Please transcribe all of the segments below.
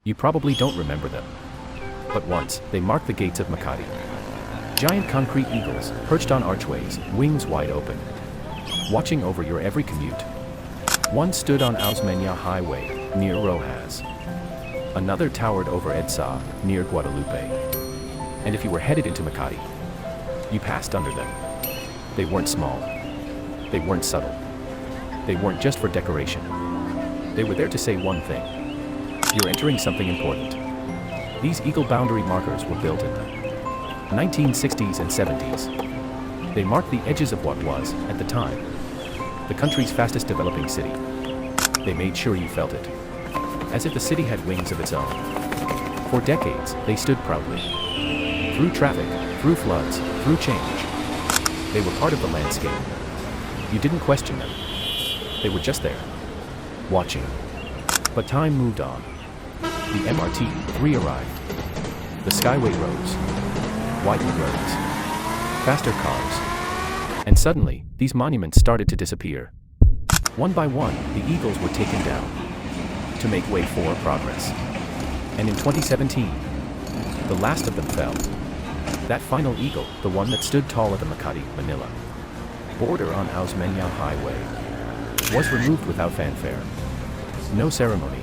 You probably don't remember them. But once, they marked the gates of Makati. Giant concrete eagles, perched on archways, wings wide open, watching over your every commute. One stood on Osmeña Highway, near Rojas. Another towered over EDSA, near Guadalupe. And if you were headed into Makati, you passed under them. They weren't small. They weren't subtle. They weren't just for decoration. They were there to say one thing. You're entering something important. These eagle boundary markers were built in the 1960s and 70s. They marked the edges of what was, at the time, the country's fastest developing city. They made sure you felt it, as if the city had wings of its own. For decades, they stood proudly. Through traffic, through floods, through change. They were part of the landscape. You didn't question them. They were just there, watching. But time moved on. The MRT-3 arrived. The Skyway rose. Widened roads. Faster cars. And suddenly, these monuments started to disappear. One by one, the eagles were taken down to make way for progress. And in 2017, the last of them fell. That final eagle, the one that stood tall at the Makati, Manila border on Osmeña Highway, was removed without fanfare. No ceremony.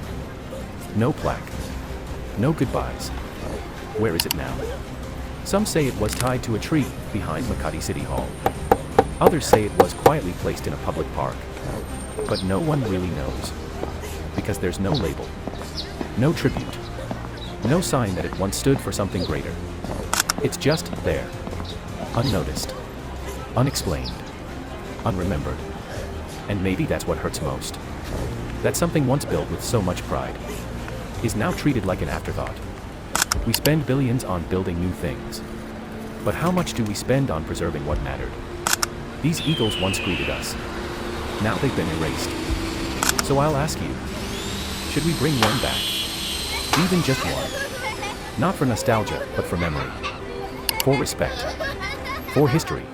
No plaque. No goodbyes. Where is it now? Some say it was tied to a tree behind Makati City Hall. Others say it was quietly placed in a public park. But no one really knows. Because there's no label. No tribute. No sign that it once stood for something greater. It's just there. Unnoticed. Unexplained. Unremembered. And maybe that's what hurts most. That something once built with so much pride is now treated like an afterthought. We spend billions on building new things. But how much do we spend on preserving what mattered? These eagles once greeted us. Now they've been erased. So I'll ask you, should we bring one back? Even just one. Not for nostalgia, but for memory. For respect. For history.